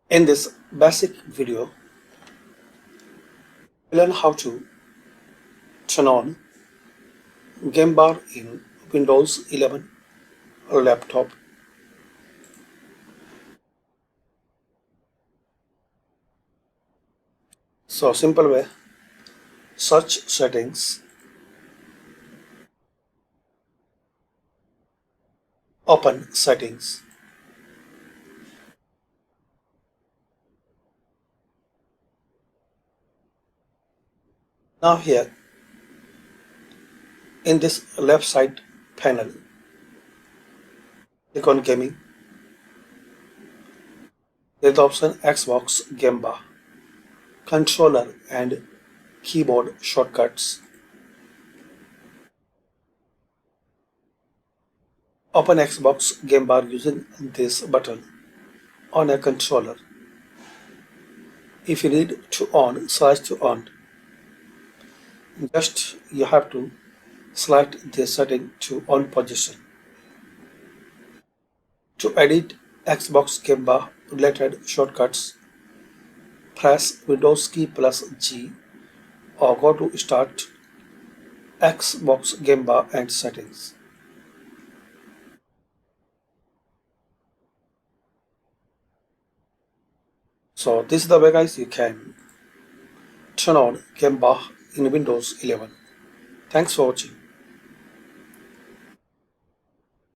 In this basic video, we learn how to turn on game bar in Windows 11 laptop. So simple way, search settings, open settings. Now here in this left side panel, click on gaming. There is the option Xbox Game Bar, controller and keyboard shortcuts. Open Xbox Game Bar using this button on a controller. If you need to on, slash to on. Just you have to select the setting to on position. To edit Xbox Game Bar related shortcuts, press Windows key plus G or go to Start, Xbox Game Bar and Settings. So this is the way guys you can turn on Game Bar in Windows 11. Thanks for watching.